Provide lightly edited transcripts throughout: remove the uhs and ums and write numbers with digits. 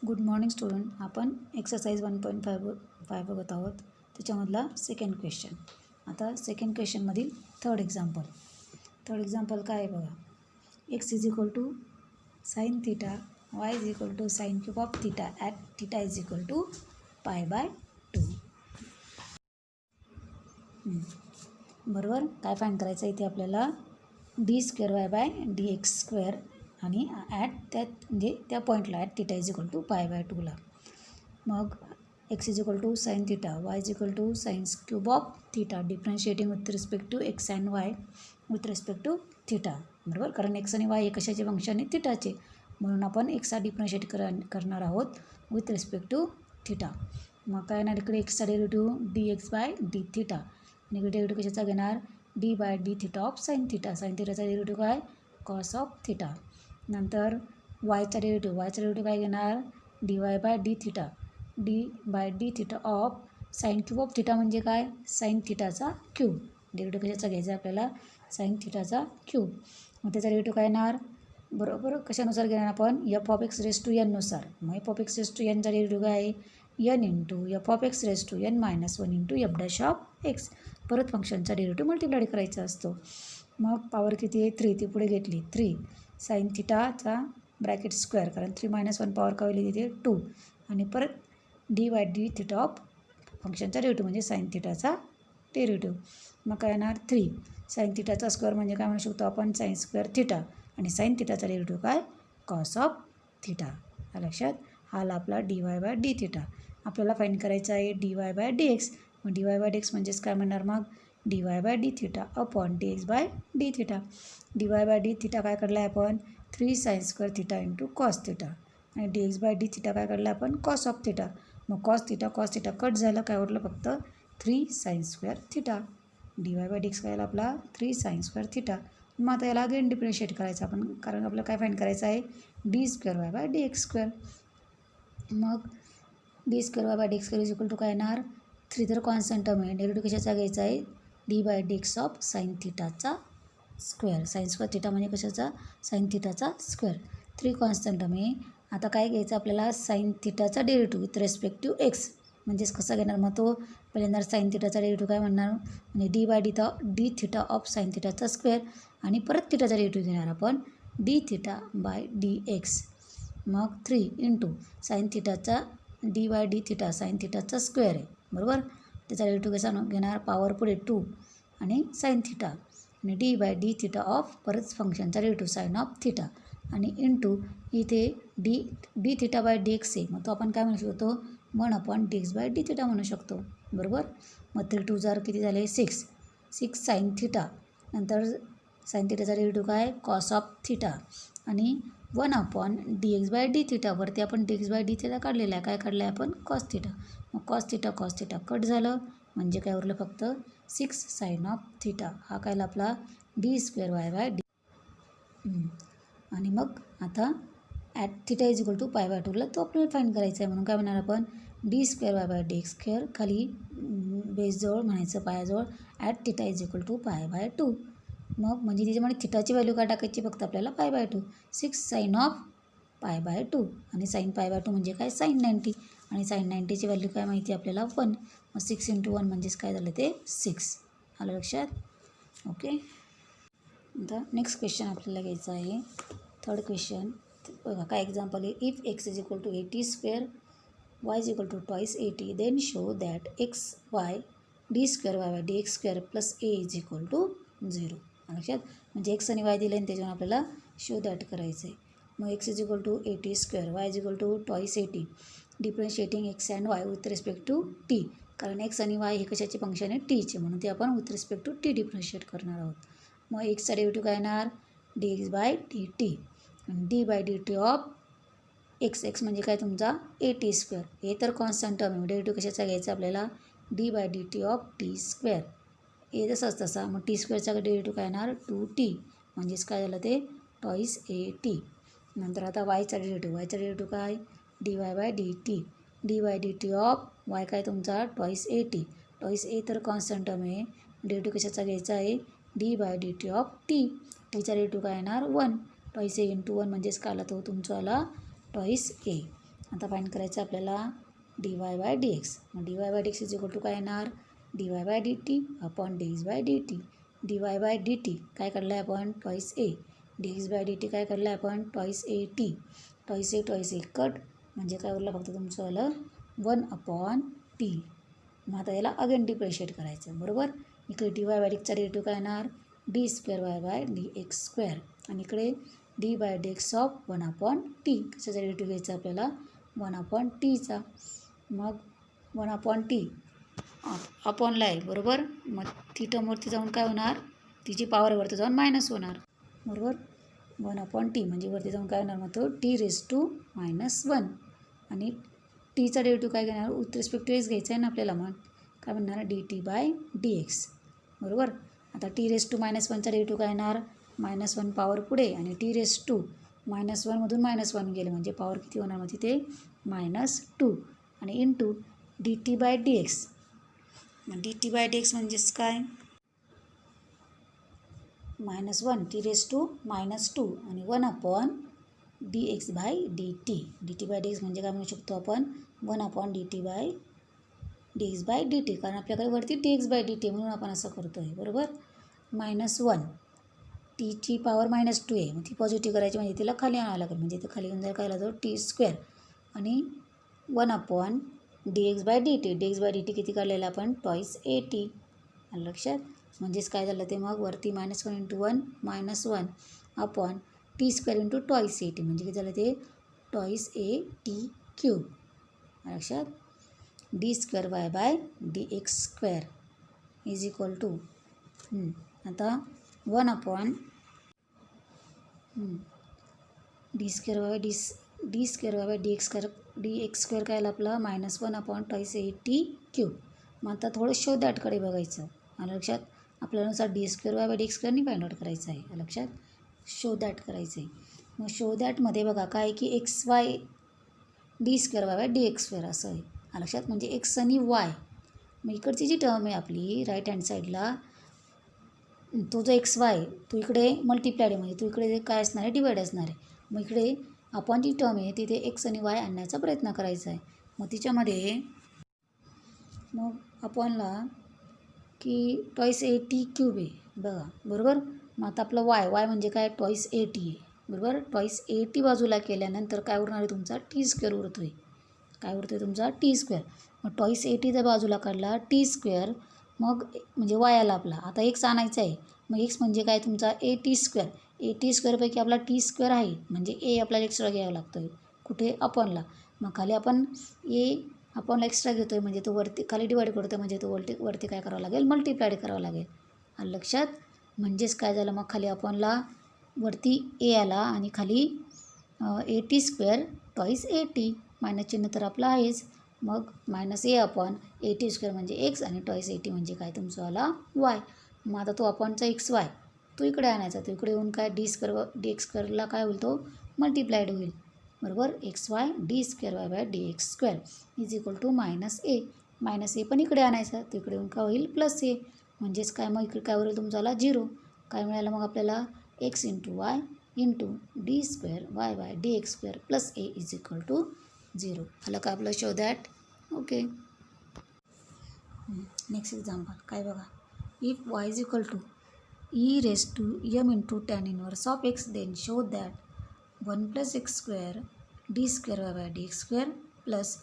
Good morning student. आपण exercise 1.5 बघत आहोत. त्याच्यामधला सेकंड क्वेश्चन. आता सेकंड क्वेश्चनमधील थर्ड एक्झाम्पल काय आहे बघा. X is equal to sine theta, y is equal to sine cube of theta at theta is equal to π/2. बरोबर. काय फाईंड करायचं इथे आपल्याला d²y/dx² आणि ॲट त्यात म्हणजे त्या पॉईंटला at theta is equal to π/2ला. मग x is equal to sine theta, y is equal to sine cube of theta, differentiating with respect to x and y with respect to theta. बरोबर. कारण x आणि y हे कशाचे function आहे? थिटाचे. म्हणून आपण एक्सचा डिफरन्शिएट करणार आहोत विथ रिस्पेक्ट टू थिटा. मग काय येणार इकडे एक्सचा डेरिव्हेटिव्ह dx/d थिटा आणि इकडे डेरिव्हेटिव्ह कशाचा घेणार? d/d theta of sine theta. Sine थिटाचा डेरिव्हेटिव्ह काय? Cos of theta. नंतर वायचा डेरिव्हेटिव्ह काय घेणार? dy/d theta, d/d theta of sine cube of theta म्हणजे काय? साईन थिटाचा क्यूब. डेरिव्हेटिव्ह कशाचा घ्यायचा आपल्याला? साईन थिटाचा क्यूब. मग त्याचा डेरिव्हेटिव्ह काय येणार? बरोबर कशानुसार घेणार आपण? f(x)n नुसार. मग f(x)n चा डेरिव्हेटिव्ह काय आहे? n into f(x)n-1 into f'(x). परत फंक्शनचा डेरिव्हेटिव्ह मल्टिप्लाय करायचा असतो. मग पॉवर किती आहे? 3. ती पुढे घेतली 3 साईन थिटाचा ब्रॅकेट स्क्वेअर, कारण 3-1 पॉवर काय होईल तिथे 2 आणि परत d/d थिटा ऑफ फंक्शनचा डेरिव्हेटिव्ह म्हणजे साईन थिटाचा डेरिव्हेटिव्ह. मग काय येणार? 3 साईन थिटाचा स्क्वेअर म्हणजे काय म्हणू शकतो आपण? साईन स्क्वेअर थिटा आणि साईन थिटाचा डेरिव्हेटिव्ह काय? Cos of theta. लक्षात. हा आला आपला dy/d थिटा. आपल्याला फाईंड करायचा आहे dy/dx. मग dy/dx म्हणजेच काय म्हणणार? मग dy/d theta upon dx/d theta. dy/d theta काय काढला आहे आपण? 3 sine square theta into cos theta आणि dx/d थिटा काय काढला आपण? Cos of theta. मग कॉस थिटा कट झालं, काय उरलं फक्त 3 साईन स्क्वेअर थिटा. dy/dx काय आला आपला? 3 साईन स्क्वेअर थिटा. मग आता याला अगेन डिफरन्शिएट करायचं आपण, कारण आपल्याला काय फाईंड करायचं आहे? d²y/dx². मग d²y/dx² इज इक्वल टू काय येणार? 3 तर कॉन्स्टंट टर्म आहे. डेरिव्हेटिव्ह कशाचा घ्यायचा आहे? d/dx ऑफ साईन थिटाचा स्क्वेअर. साईन स्क्वेअर थिटा म्हणजे कशाचा? साईन थिटाचा स्क्वेअर. 3 कॉन्स्टंट टर्म आहे. आता काय घ्यायचं आपल्याला? साईन थिटाचा derivative with respect to x. म्हणजेच कसा घेणार? मग तो पहिल्यांदा साईन थिटाचा डेरिव्हेटिव्ह काय म्हणणार? म्हणजे d/d थिटा ऑफ साईन थिटाचा स्क्वेअर आणि परत थिटाचा डेरिव्हेटिव्ह घेणार आपण d थिटा/dx. मग 3 इंटू साईन थिटाचा d/d थिटा साईन थिटाचा स्क्वेअर आहे. बरोबर. त्याचा डेरिव्हेटिव्ह कसा घेणार? पॉवर पुढे 2 आणि साईन थिटा आणि d/d थिटा ऑफ परत फंक्शनचा डेरिव्हेटिव्ह साईन ऑफ थिटा आणि इंटू इथे d थिटा/dx आहे. मग तो आपण काय म्हणू शकतो? 1/dx/d थिटा म्हणू शकतो. बरोबर. मग 3 2 जार किती झाले? 6 साईन थिटा. नंतर साईन थिटाचा डेरिव्हेटिव्ह काय? कॉस ऑफ थिटा आणि 1/dx/d थिटा. वरती आपण dx/d थिटा काढलेला आहे. काय काढलं आहे आपण? Cos theta. मग कॉस थिटा कट झालं म्हणजे काय उरलं? फक्त 6 साईन ऑफ थिटा. हा काय आपला d²y/d. आणि मग आता at theta is equal to π/2ला तो आपल्याला फाईंड करायचा आहे. म्हणून काय म्हणणार आपण? d²y/dx² खाली बेसजवळ म्हणायचं पायाजवळ at theta is equal to π/2. मग म्हणजे त्याच्यामध्ये थिटाची व्हॅल्यू काय टाकायची? फक्त आपल्याला π/2. 6 साईन ऑफ π/2 आणि साईन π/2 म्हणजे काय? साईन 90 आणि साईन 90ची व्हॅल्यू काय माहिती आपल्याला? 1. मग 6 × 1 म्हणजेच काय झालं? ते 6. आलं लक्षात? ओके. आता नेक्स्ट क्वेश्चन आपल्याला घ्यायचं आहे. थर्ड क्वेश्चन बघा. काय एक्झाम्पल आहे? If x is equal to 80² y is equal to twice 80 then show that xy d²y/dx² plus a is equal to 0. लक्षात. म्हणजे एक्स आणि वाय दिले आणि त्याच्यावर आपल्याला शो दॅट करायचं आहे. मग x is equal to 80² y is equal to twice 80 differentiating x and y with respect to t. कारण एक्स आणि वाय हे कशाचे फंक्शन आहे? टीचे. म्हणून ते आपण with respect to t differentiate करणार आहोत. मग एक्सचा डेरिव्हेटिव्ह काय येणार? dx/dt आणि d/dt ऑफ एक्स म्हणजे काय तुमचा? 80². हे तर कॉन्स्टंट टर्म आहे. डेरिव्हेटिव्ह कशाचा घ्यायचा आपल्याला? d/dt of t². ए जसाच तसा. मग t²चा डेरिव्हेटिव्ह काय येणार? 2t म्हणजेच काय झालं? ते ट्वाईस 80. नंतर आता वायचा डेरिव्हेटिव्ह काय? dy/dt d/dt ऑफ वाय काय तुमचा? ट्वाईस 80. ट्वाईस ए तर कॉन्स्टंट टर्म आहे. डेरिव्हेटिव्ह कशाचा घ्यायचा आहे? d/dt of T. टीचा डेरिव्हेटिव्ह काय येणार? 1. ट्वाईस ए इंटू 1 म्हणजेच काय आला? तो तुमचा आला ट्वाईस ए. आता फाईंड करायचं आपल्याला dy बाय dx. मग dy by dx is equal to काय येणार, dy by dt upon dx by dt. dy by dt काय काढलं आहे आपण, twice a. dx by dt काय काढलं आहे आपण, twice a t. Twice a cut म्हणजे काय उरलं फक्त तुमचं आलं 1 अपॉन t. मग आता याला अगेन डिप्रेशिएट करायचं, बरोबर. इकडे dy बाय dxचा डेरिव्हेटिव्ह काय येणार, d square y by dx square. आणि इकडे d by dx of 1 upon t. कशाचा डेरिव्हेटिव्ह घ्यायचा आपल्याला, 1 अपॉन टीचा. मग 1 अपॉन टी अपॉनला आहे, बरोबर. मग ती टर्मवरती जाऊन काय होणार, तिची पॉवर वरती जाऊन मायनस होणार, बरोबर. 1 अपॉन टी म्हणजे वरती जाऊन काय होणार, मग तो टी रेस टू -1. आणि टीचा डेरिव्हेटिव्ह काय घेणार, विथ रिस्पेक्ट टू एक्स घ्यायचा आहे ना आपल्याला. मग काय म्हणणार, d t by D x, बरोबर. आता टी रेस टू -1चा डेरिव्हेटिव्ह काय येणार, -1 पॉवर पुढे आणि टी रेस टू -1मधून -1 गेले म्हणजे पॉवर किती होणार, मग तिथे -2 आणि into d t by D x. मग d t by D x म्हणजेच काय, -1 टी रेस टू -2 आणि 1 upon d x by d t. D t by D x म्हणजे काय म्हणू शकतो आपण, 1 upon d t by D x by d t. कारण आपल्याकडे वरती d x by d t म्हणून आपण असं करतो आहे, बरोबर. -1 टीची पॉवर -2 आहे, मग ती पॉझिटिव्ह करायची म्हणजे तिला खाली आणावं लागेल. म्हणजे इथं खाली येऊन जाईल काय लागतो, टी स्क्वेअर आणि 1 upon d x by d t. D x by d t किती काढलेलं आपण, ट्वाईस ए टी. लक्षात. म्हणजेच काय झालं ते, मग वरती -1 into 1 -1 upon t square into twice a t म्हणजे किती झालं ते, ट्वाईस ए टी क्यूब. लक्षात. D square y by D x square is equal to आता 1 upon d square y d square y by D x square काय आलं आपला, -1 upon twice a t cube. मग आता थोडं शो दॅटकडे बघायचं. आलं लक्षात. आपल्यानुसार d square y by D x स्क्वेअरनी find out करायचं आहे. लक्षात. शो दॅट करायचं आहे. मग शो दॅटमध्ये बघा काय की x y d square y by D x square असं आहे. लक्षात. म्हणजे एक्स आणि वाय. मग इकडची जी टर्म आहे आपली राईट हँड साईडला, तो जो एक्स वाय तो इकडे मल्टिप्लायड आहे म्हणजे तो इकडे काय असणार आहे, डिवाइड असणार आहे. मग इकडे आपण जी टर्म आहे तिथे एक्स आणि वाय आणण्याचा प्रयत्न करायचा आहे. मग तिच्यामध्ये मग आपणला की ट्वाईस ए टी क्यूब आहे बघा, बरोबर. मग आता आपलं वाय म्हणजे काय, ट्वाईस ए टी आहे, बरोबर. ट्वाईस ए टी बाजूला केल्यानंतर काय उरणार आहे तुमचा, टी स्क्वेअर उरतो आहे. काय उरतो आहे तुमचा, टी स्क्वेअर. मग ट्वाईस ए टी जर बाजूला काढला टी स्क्वेअर, मग म्हणजे वाय आला आपला. आता एक्स आणायचा आहे. मग एक्स म्हणजे काय तुमचा a t square. A t स्क्वेअरपैकी आपला टी स्क्वेअर आहे म्हणजे ए आपल्याला एक्स्ट्रा घ्यावा लागतो आहे. कुठे, अपॉनला. मग खाली आपण ए अपॉनला एक्स्ट्रा घेतो आहे म्हणजे तो वरती खाली डिवाइड करतो आहे म्हणजे तो वरती काय करावं लागेल, मल्टिप्लाइड करावं लागेल. आणि लक्षात. म्हणजेच काय झालं, मग खाली अपॉनला वरती ए आला आणि खाली ए t square twice a T. Minus चिन्ह तर आपलं आहेच. मग -ए अपॉन ए टी स्क्वेअर म्हणजे एक्स आणि ट्वाईस ए टी म्हणजे काय तुमचा आला वाय. मग आता तो अपॉनचा एक्स वाय तो इकडे आणायचा. तो इकडे येऊन काय डी एक्स स्क्वेअरला काय होईल, तो मल्टिप्लाइड होईल, बरोबर. X y d square y by D x square is equal to -ए पण इकडे आणायचा. तो इकडे येऊन काय होईल, प्लस ए. म्हणजेच काय, मग इकडे काय होईल तुमचा झिरो. काय मिळालं मग आपल्याला, x into y into d square y by D x square plus a is equal to 0. आलं का आपलं show that. Okay. Next example काय बघा. If y is equal to e raise to m into tan inverse of x then show that 1 + x square d square y by D x square plus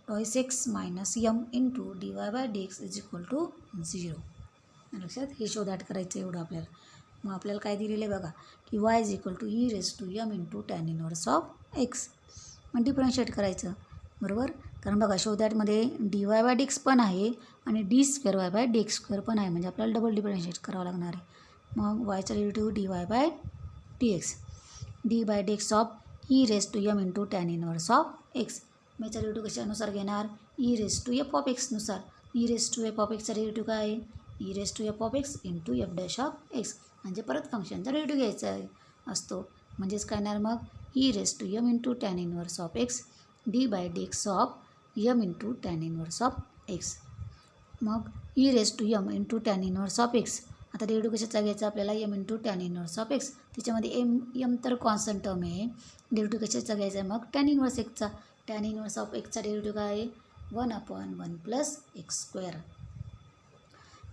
twice x minus m into d Y by D x is equal to 0. लक्षात. हे show that करायचं एवढं आपल्याला. मग आपल्याला काय दिलेलं आहे बघा की y is equal to e raise to m into tan inverse of x. मग डिफरन्शिएट करायचं, बरोबर. कारण बघा शो दॅटमध्ये d Y by D x पण आहे आणि d square y by D x square पण आहे म्हणजे आपल्याला डबल डिफरन्शिएट करावं लागणार आहे. मग वायचा derivative d Y by D x. D by D x of e raise to m into tan inverse of x. मग याचा डेरिव्हेटिव्ह कशानुसार घेणार, e raise to f of एक्सनुसार. E raise to f of एक्सचा derivative काय आहे, e raise to f of x into f dash of x. म्हणजे परत फंक्शनचा डेरिव्हेटिव्ह घ्यायचा आहे असतो. म्हणजेच काय येणार मग, e raise to m into tan inverse of x d by D x of m into tan inverse of x. मग e raise to m into tan inverse of x आता डेरिव्हेटिव्ह कशाचा घ्यायचा आपल्याला m into tan inverse of x. त्याच्यामध्ये m तर constant term आहे. Derivative कशाचा घ्यायचा आहे मग टॅन इनवर्स एक्सचा. टॅन इनवर्स ऑफ एक्सचा डेरिव्हेटिव्ह काय आहे 1/1 प्लस एक्स स्क्वेअर.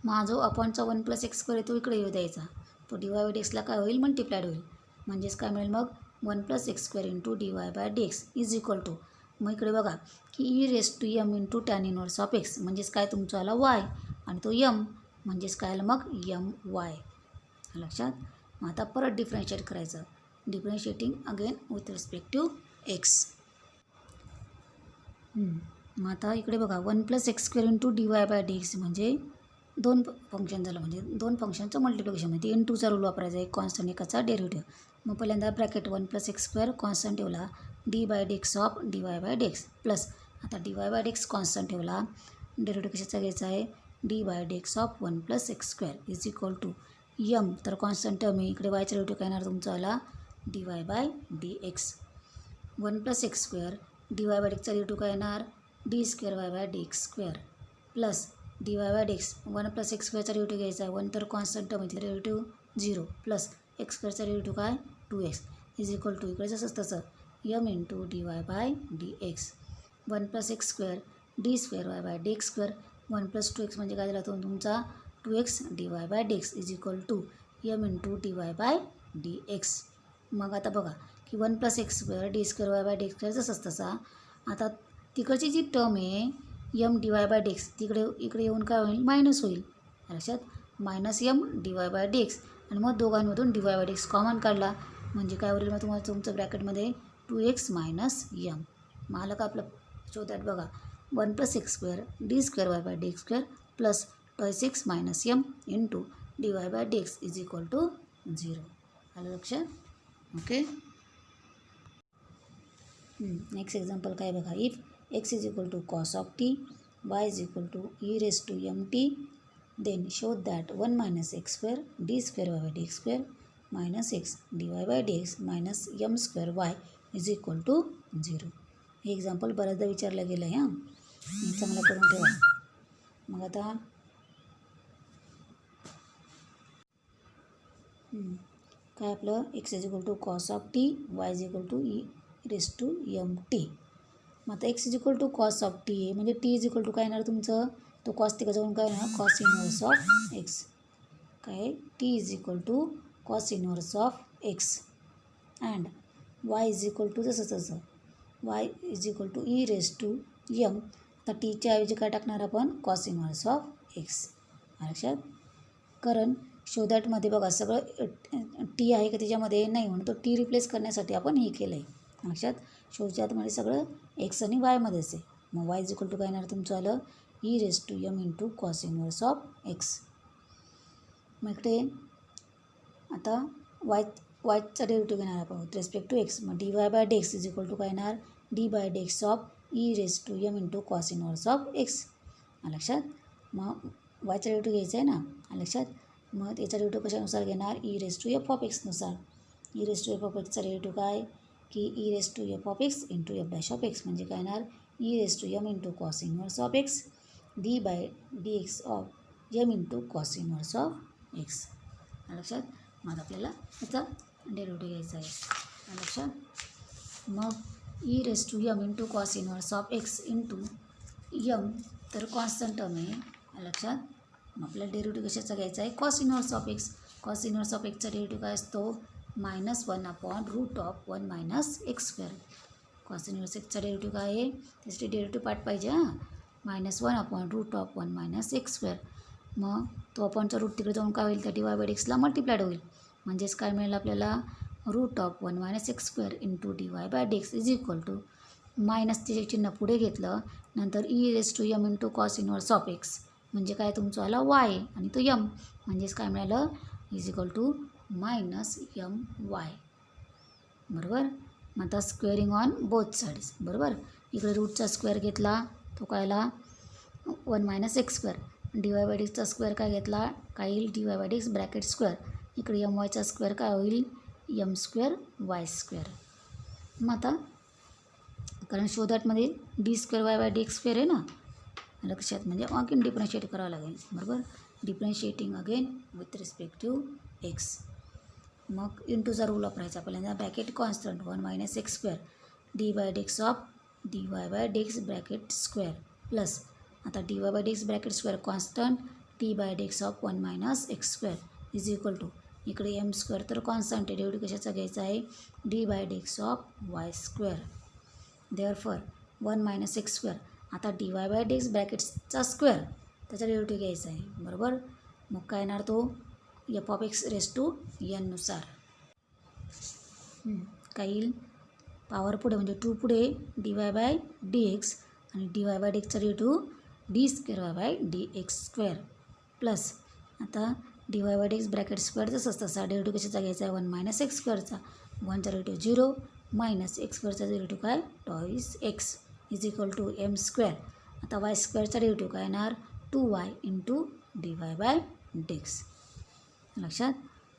मग जो अपॉनचा 1 प्लस एक्स स्क्वेअर आहे तो इकडे येऊ द्यायचा. तो डी वाय बाय डी एक्सला काय होईल मल्टिप्लाइड होईल. म्हणजेच काय मिळेल मग 1 plus x square into d Y by D x is equal to. मग इकडे बघा की e raise to m into tan inverse of x म्हणजेच काय तुमचा आला वाय आणि तो यम म्हणजेच काय आलं मग यम वाय. लक्षात. मग आता परत डिफरन्शिएट करायचं. Differentiating again with respect to x. मग आता इकडे बघा 1 plus x square into d Y by D x म्हणजे दोन फंक्शन झालं. म्हणजे दोन फंक्शनचं मल्टिप्लिकेशन म्हणजे एन टूचा रूल वापरायचा. एक कॉन्स्टंट एकाचा डेरिव्हेटिव्ह. मग पहिल्यांदा bracket 1 plus x square constant ठेवला d by D x of D Y by D x plus आता D Y by D x constant ठेवला. डेरिव्हेटिव्ह कशाचा घ्यायचा आहे d by D x of 1 plus x square is equal to m तर constant term आहे. इकडे वायचा derivative काय येणार तुमचा आला d Y by D x. 1 plus x square d Y by D एक्सचा डेरिव्हेटिव्ह काय येणार d square y by D x square plus d Y by D x 1 plus x स्क्वेअरचा डेरिव्हेटिव्ह घ्यायचा आहे. 1 तर कॉन्स्टंट टर्म इथलं derivative 0 plus x स्क्वेअरचा derivative काय 2x इज इक्वल टू इकडे जसंच तसं m into d Y by D x. 1 plus x square d square y by D x square 1 plus 2x म्हणजे काय झाला तो तुमचा 2x d Y by D x is equal to m into d Y by D x. मग आता बघा की 1 plus x square d square y by D x square जसंच तसा. आता तिकडची जी टर्म आहे m d Y by D x इकडे येऊन काय होईल मायनस होईल. लक्षात. Minus m d Y by D x आणि मग दोघांमधून d Y by D x common काढला म्हणजे काय होईल मग तुम्हाला तुमचं ब्रॅकेटमध्ये 2x मायनस यम. मग आलं का आपलं शोधात बघा 1 plus x square d square y by D x square plus 2x minus m into d Y by D x is equal to 0. आलं लक्षात. ओके. नेक्स्ट एक्झाम्पल काय बघा if x is equal to cos of t, y is equal to e raised to mt, then show that 1 minus x square d square y by dx square minus x dy by dx minus m square y is equal to 0. हे example बऱ्याचदा विचारलं गेलं आहे. हे चांगलं करून ठेवा. मग आता काय आपलं x is equal to cos of t, y is equal to e raised to mt. मग आता x is equal to cos of t आहे म्हणजे टी इज इक्वल टू काय येणार तुमचं तो कॉस तिकडे जाऊन काय येणार कॉस इनवर्स ऑफ एक्स. काय t is equal to cos inverse of x and y is equal to जसं तसं y is equal to e raise to m. आता टीच्या ऐवजी काय टाकणार आपण कॉस इनवर्स ऑफ एक्स. लक्षात. कारण शोधॅटमध्ये बघा सगळं टी आहे का त्याच्यामध्ये नाही म्हणून तो टी रिप्लेस करण्यासाठी आपण हे केलं आहे. लक्षात. शोधॅटमध्ये सगळं एक्स आणि वायमध्येच आहे. मग वाय इज इक्वल टू काय येणार तुमचं आलं e raise to m into cos inverse of x. मग इकडे आता वायचा डेरिव्हेटिव्ह घेणार आपण विथ रिस्पेक्ट टू एक्स. मग d Y by D x is equal to काय येणार d by D x of e raise to m into cos inverse of x. लक्षात. मग वायचा डेरिव्हेटिव्ह घ्यायचा आहे ना. लक्षात. मग त्याचा डेरिव्हेटिव्ह कशानुसार घेणार e raise to f of एक्सनुसार. E raise to f of एक्सचा डेरिव्हेटिव्ह काय की e raise to f of x into f dash of x म्हणजे काय येणार e raise to m into cos inverse of x d by D x of m into cos inverse of x. लक्षात. मग आपल्याला याचा derivative घ्यायचा आहे. लक्षात. मग e raise to m into cos inverse of x into M तर constant term आहे. लक्षात. मग आपल्याला डेरिव्हेटिव्ह कशाचा घ्यायचा आहे cos inverse of x. Cos inverse of एक्सचा डेरिव्हेटिव्ह काय असतो -1/√1 minus x square. Cos inverse एक्सचा डेरिव्हेटिव्ह काय आहे त्यासाठी डेरिव्हेटिव्ह पार्ट पाहिजे -1/√1 मायनस एक्स स्क्वेअर. मग तो अपॉनचा रूट तिकडे जाऊन काय होईल त्या डी वाय बाय डी एक्सला मल्टिप्लाइड होईल म्हणजेच काय मिळेल आपल्याला √1 minus x square into d Y by D x is equal to minus त्याचे चिन्ह पुढे घेतलं नंतर e raise to m into cos inverse of x म्हणजे काय तुमचं आला वाय आणि तो यम म्हणजेच काय मिळालं is equal to minus m y. बरोबर. मग आता स्क्वेअरिंग ऑन बोथ साईड्स. बरोबर. इकडे रूटचा स्क्वेअर घेतला तो कायला 1 minus x square. D Y by D एक्सचा स्क्वेअर काय घेतला काय येईल d Y by D x bracket square. इकडे यम वायचा स्क्वेअर काय होईल यम स्क्वेअर वाय स्क्वेअर. मग आता कारण शोधॅटमध्ये d square y by D x square आहे ना. लक्षात. म्हणजे आणखीन डिफरन्शिएट करावं लागेल. बरोबर. Differentiating again with respect to x. मग इंटूचा रूल वापरायचा. पहिल्यांदा bracket constant 1 minus x square d by dx of D Y by dx bracket square plus आता D Y by dx bracket square constant D by dx of 1 minus x square is equal to इकडे m square तर constant आहे, derivative कशाचा घ्यायचा आहे d by dx of y square. Therefore 1 minus x square आता D Y by dx ब्रॅकेटचा square त्याचा derivative घ्यायचा आहे बरोबर. मग काय येणार तो f of x raise to n नुसार काय येईल पॉवर पुढे म्हणजे 2 पुढे d Y by D x आणि डी वाय बाय डेक्सचा derivative d square y by D x square plus आता D Y by dx bracket square जसंच तसा डेरिव्हेटिव्ह कशाचा घ्यायचा आहे 1 मायनस एक्स स्क्वेअरचा 1चा डेरिव्हेटिव्ह 0 मायनस एक्स स्क्वेअरचा डेरिव्हेटिव्ह काय twice x is equal to m square. आता वाय स्क्वेअरचा डेरिव्हेटिव्ह काय येणार 2y into d Y by dx. लक्षात.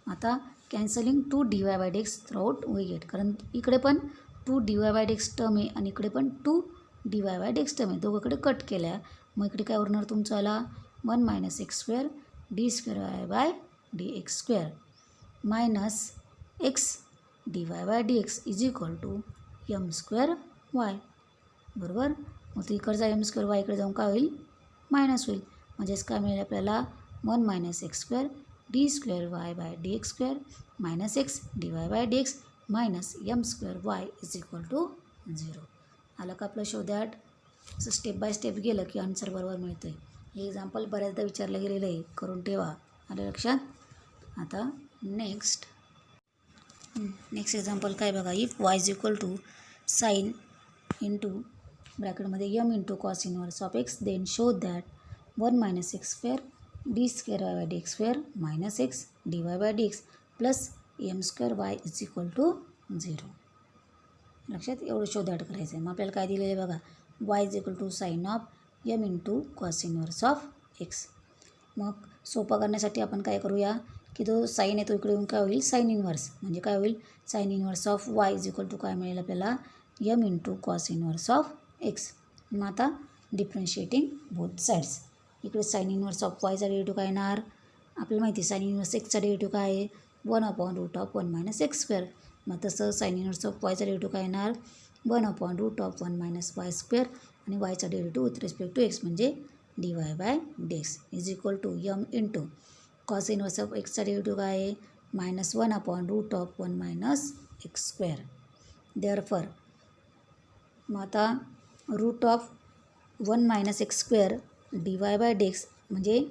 आता cancelling 2 d Y by dx throughout we get कारण इकडे पण 2 d Y by dx term आहे आणि इकडे पण 2 d Y by dx term आहे, दोघंकडे कट केल्या. मग इकडे काय उरणार तुमचं आला 1 minus x square d square y by D x square minus x d Y by D x is equal to m square y बरोबर. मग तो इकडचा एम स्क्वेअर वाय इकडे जाऊन काय होईल मायनस होईल. म्हणजेच काय मिळेल आपल्याला 1 minus x square d square y by D x square minus x d Y by D x minus M square y is equal to 0. आलं का आपलं शो दॅट. असं स्टेप बाय स्टेप गेलं की आन्सर बरोबर मिळतं आहे. हे एक्झाम्पल बऱ्याचदा विचारलं गेलेलं आहे, करून ठेवा. आलं लक्षात. आता नेक्स्ट एक्झाम्पल काय बघा. If y is equal to sine into ब्रॅकेटमध्ये m into cos inverse of x then show that 1 minus x square d square y by D x square minus x d Y by D x plus m square y is equal to 0. लक्षात. एवढं show that करायचं आहे. मग आपल्याला काय दिलेलं आहे बघा y is equal to sine of m into cos inverse of x. मग सोपं करण्यासाठी आपण काय करूया की तो साईन आहे तो इकडे येऊन काय होईल साईन इनवर्स म्हणजे काय होईल sine inverse of y is equal to काय मिळेल आपल्याला m into cos inverse of x. मग आता डिफरन्शिएटिंग बोथ साईड्स. इकडे साईन इनवर्स ऑफ वायचा डेरिव्हेटिव्ह काय येणार आपल्याला माहिती आहे. साईन इनवर्स एक्सचा डेरिव्हेटिव्ह काय आहे 1/√1 मायनस एक्स स्क्वेअर. मग तसं साईन इनवर्स ऑफ वायचा डेरिव्हेटिव्ह काय येणार 1/√1 मायनस वाय स्क्वेअर आणि वायचा derivative with respect to x म्हणजे d Y by D x is equal to m into cos inverse of एक्सचा डेरिव्हेटिव्ह काय आहे -1/√1 मायनस एक्स स्क्वेअर. देअरफॉर मग आता root of 1 minus x square d Y by D x म्हणजे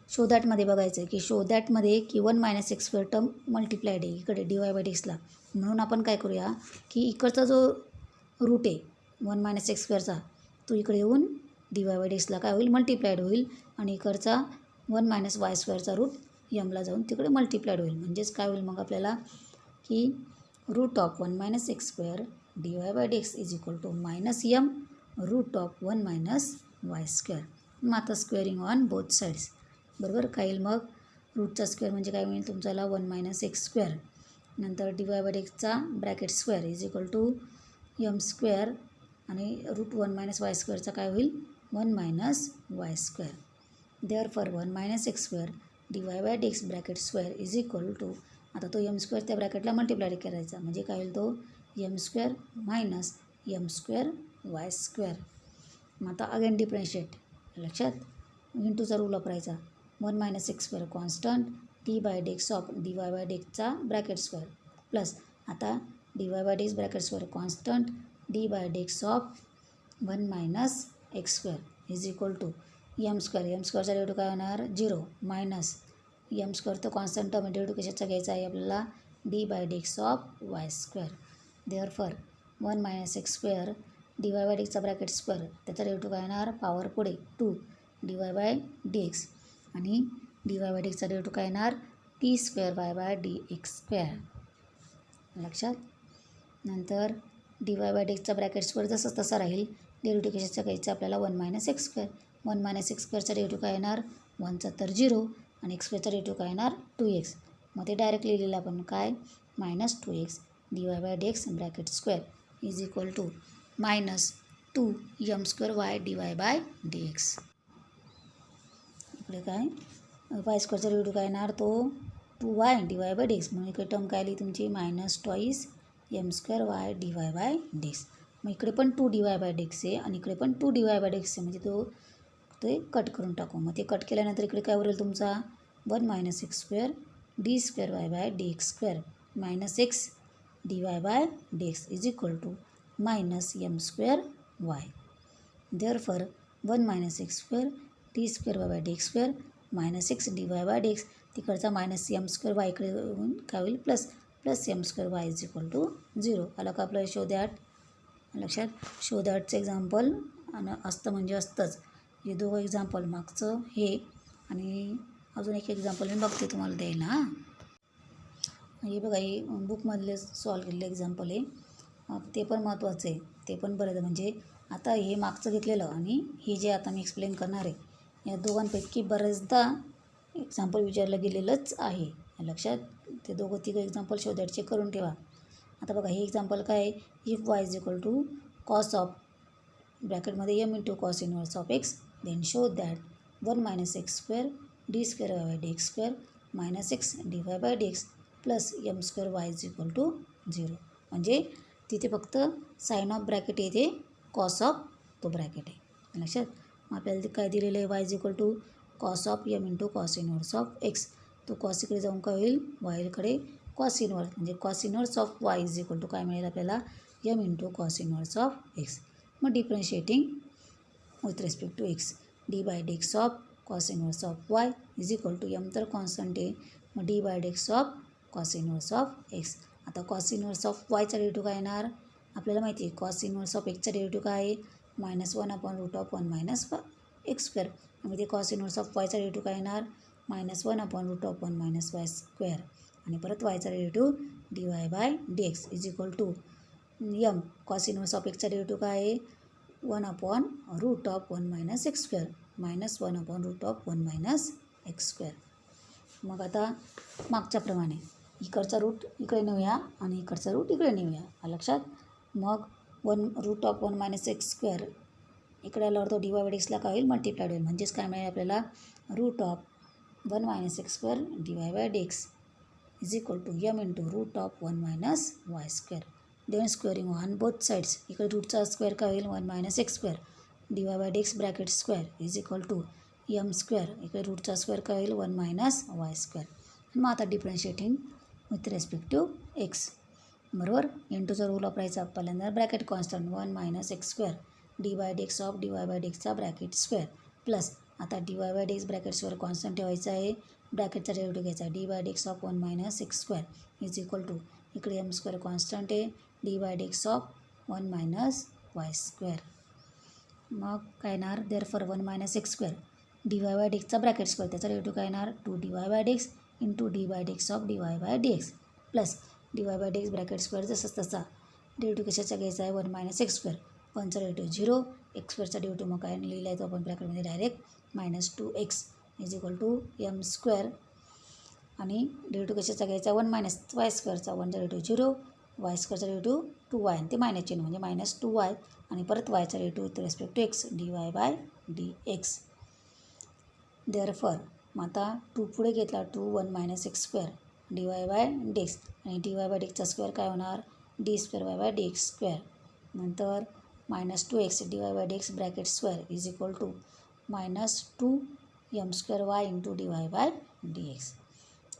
show दॅटमध्ये बघायचं आहे की शो दॅटमध्ये की 1 minus x square term multiplied आहे इकडे डी वाय बाय डी एक्सला. म्हणून आपण काय करूया की इकडचा जो रूट आहे 1 मायनस एक्स स्क्वेअरचा तो इकडे येऊन डी वाय बाय डी एक्सला काय होईल मल्टिप्लायड होईल आणि इकडचा 1 मायनस वाय स्क्वेअरचा रूट एमला जाऊन तिकडे मल्टिप्लायड होईल. म्हणजेच काय होईल मग आपल्याला की root of 1 minus x square d Y by D x is equal to minus m root of 1 minus y square. मग आता स्क्वेअरिंग ऑन बोथ साईड्स बरोबर काय येईल मग रूटचा स्क्वेअर म्हणजे काय मिळेल तुमच्याला 1 मायनस एक्स स्क्वेअर नंतर डी वाय बाय डी एक्सचा bracket square is equal to m square आणि रूट 1 मायनस वाय स्क्वेअरचा काय होईल 1 minus y square. Therefore 1 minus x square d Y by D x bracket square is equal to आता तो M square त्या ब्रॅकेटला multiply करायचा म्हणजे काय होईल तो M square minus M square Y square. मग आता अगेन डिफरन्शिएट लक्षात इंटूचा रूल वापरायचा 1 minus x square constant D by D x of D Y by D एक्सचा ब्रॅकेट स्क्वेअर प्लस आता D Y by D x bracket square constant D by D x of 1 minus x square is equal to M स्क्वेअरचा derivative काय होणार 0 minus M square तर constant term derivative कशाचा घ्यायचा आहे आपल्याला d by D x of y square. Therefore 1 minus x square d Y by D एक्सचा bracket square त्याचा डेरिव्हेटिव्ह काय येणार पॉवर पुढे 2 d Y by D x आणि डी वाय बाय डी एक्सचा डेरिव्हेटिव्ह काय येणार t square y by D x square. लक्षात. नंतर डी वाय बाय डी एक्सचा ब्रॅकेट स्क्वेअर जसंच तसा राहील डेरिव्हेटिव्ह कशाचा घ्यायचा आपल्याला 1 minus x square 1 minus x स्क्वेअरचा डेरिव्हेटिव्ह काय येणार 1चा तर 0 आणि एक्स स्क्वेअरचा डेरिव्हेटिव्ह काय येणार 2x. मग ते डायरेक्ट लिहिलेलं आपण काय -2x d Y by D x bracket square is equal to -2 m square y d Y by D x. इकडे काय वाय स्क्वेअरचा डेरिव्हेटिव्ह काय येणार तो 2y dy bye D x. म्हणून इकडे टर्म काय आली तुमची minus twice m square y d Y by D x. मग इकडे पण 2 d Y by D x आहे आणि इकडे पण 2 d Y by D x आहे. म्हणजे ते कट करून टाकू. मग ते कट केल्यानंतर इकडे काय उरेल तुमचा 1 minus x square d square y by D x square minus x d Y by D x is equal to minus M square y. Therefore 1 minus x square d square y by D x square minus x d Y by D x. तिकडचा minus M square y इकडे होऊन काय होईल plus m square y is equal to 0. आलं का आपलं show that. लक्षात show दॅटचं example आणि असतं म्हणजे असतंच. हे दोघं एक्झाम्पल मागचं हे आणि अजून एक एक्झाम्पल मी बघते तुम्हाला द्यायला. हां हे बघा हे बुकमधले सॉल्व केलेलं एक्झाम्पल आहे. ते पण महत्त्वाचं आहे. ते पण बरं म्हणजे आता हे मागचं घेतलेलं आणि हे जे आता मी एक्सप्लेन करणार आहे या दोघांपैकी बऱ्याचदा एक्झाम्पल विचारलं गेलेलंच आहे. लक्षात ते दोघं तिघं एक्झाम्पल शो दॅटचे करून ठेवा. आता बघा हे एक्झाम्पल काय आहे. If y is equal to cos of ब्रॅकेटमध्ये m into cos inverse of x then show that 1 minus x square d square y by D x square minus x d Y by D x plus m square y is equal to 0. म्हणजे तिथे फक्त sine of bracket येते cos of तो bracket आहे. लक्षात मग आपल्याला ते काय दिलेलं आहे y is equal to cos of m into cos inverse of x. तो कॉस इकडे जाऊन काय होईल वायकडे कॉस इनवर्स म्हणजे cos inverse of y is equal to काय मिळेल आपल्याला m into cos inverse of x. मग differentiating with respect to x d by D x of cos inverse of y is equal to m तर constant आहे मग d by D x of cos inverse of x. आता cos inverse of वायचा derivative काय येणार आपल्याला माहिती आहे. कॉस इनवर्स ऑफ एक्सचा डेरिव्हेटिव्ह काय आहे -1/√1 मायनस एक्स स्क्वेअर. म्हणजे कॉस इनवर्स ऑफ वायचा डेरिव्हेटिव्ह काय येणार -1/√1 मायनस वाय स्क्वेअर आणि परत वायचा derivative d Y by D x is equal to m cos inverse of एक्सचा डेरिव्हेटिव्ह काय आहे 1/√1 minus x square minus 1/√1 minus x square. मग आता मागच्याप्रमाणे इकडचा रूट इकडे नेऊया आणि इकडचा रूट इकडे नेऊया. लक्षात मग 1/√1 मायनस एक्स स्क्वेअर इकडे आल्यावर तो डी वाय बाय डी एक्सला काय होईल मल्टिप्लाइड होईल. म्हणजेच काय मिळेल आपल्याला √1 minus x square d Y by D x is equal to m into √1 minus y square. Then squaring on both sides इकडे रूटचा स्क्वेअर काय होईल 1 minus x square d Y by D x bracket square is equal to m square इकडे रूटचा square काय होईल 1 minus y square. मग आता differentiating with respect to x बरोबर इंटूचा रूल वापरायचा. पहिल्यांदा bracket constant 1 minus x square d by D x of D Y by D एक्सचा ब्रॅकेट स्क्वेअर प्लस आता D Y by D x bracket square constant ठेवायचा आहे. ब्रॅकेटचा derivative घ्यायचा d by D x of 1 minus x square is equal to इकडे m square constant आहे d by D x of 1 minus y square. मग काय येणार therefore 1 minus x square d Y by D एक्सचा bracket square त्याचा derivative काय येणार 2 d Y by D x into d by D x of D Y by D x plus d Y by D x bracket square जसंच तसा derivative कशाचा घ्यायचा आहे 1 minus x square 1चा derivative 0 x स्क्वेअरचा derivative मग काय लिहिला आहे तो आपण ब्रॅकेटमध्ये direct -2x is equal to m square आणि डेरिव्हेटिव्ह कशाचा घ्यायचा 1 मायनस वाय स्क्वेअरचा 1चा डेरिव्हेटिव्ह 0 वाय स्क्वेअरचा डेरिव्हेटिव्ह 2y आणि ते मायनस चिन्ह म्हणजे -2y आणि परत वायचा derivative with respect to x d Y by D x. Therefore मग आता 2 पुढे घेतला 1 minus x square d Y by D x आणि डी वाय बाय डी एक्सचा स्क्वेअर काय होणार d square y by D x square नंतर -2x d Y by D x bracket square is equal to -2 m square y into d Y by D x.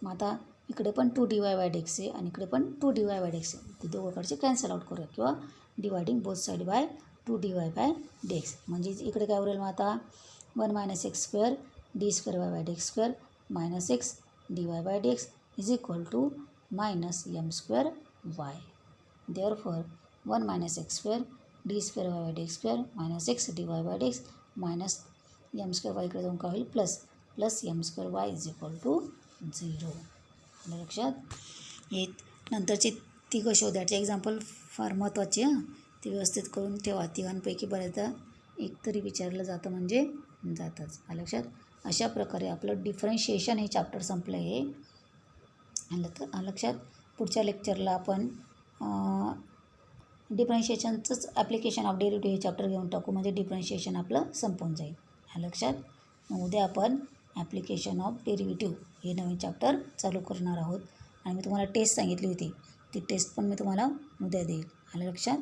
मग आता इकडे पण 2 d Y by D x आहे आणि इकडे पण 2 d Y by D x आहे. ते दोघांकडचे कॅन्सल आउट करूया किंवा dividing both side by 2 d Y by D x. म्हणजे इकडे काय उरेल मग आता 1 minus x square d square y by D x square minus x d Y by D x is equal to minus M square y. Therefore 1 minus x square d square y by D x square minus x d Y by D x minus M square y इकडे जाऊन काय होईल plus m square y is equal to 0. लक्षात हे नंतरचे तिघं शोधायचे example फार महत्त्वाचे हां ते व्यवस्थित करून ठेवा. तिघांपैकी बऱ्याचदा एक तरी विचारलं जातं म्हणजे जातंच. लक्षात अशा प्रकारे आपलं डिफरन्शिएशन हे चॅप्टर संपलं आहे. लक्षात पुढच्या लेक्चरला आपण डिफरन्शिएशनचंच ॲप्लिकेशन ऑफ डेरिव्हेटिव्ह हे चॅप्टर घेऊन टाकू म्हणजे डिफरन्शिएशन आपलं संपून जाईल. लक्षात उद्या आपण ॲप्लिकेशन ऑफ डेरिव्हेटिव्ह हे नवीन चॅप्टर चालू करणार आहोत. आणि मी तुम्हाला टेस्ट सांगितली होती, ती टेस्ट पण मी तुम्हाला उद्या देईल. आलं लक्षात?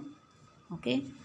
ओके.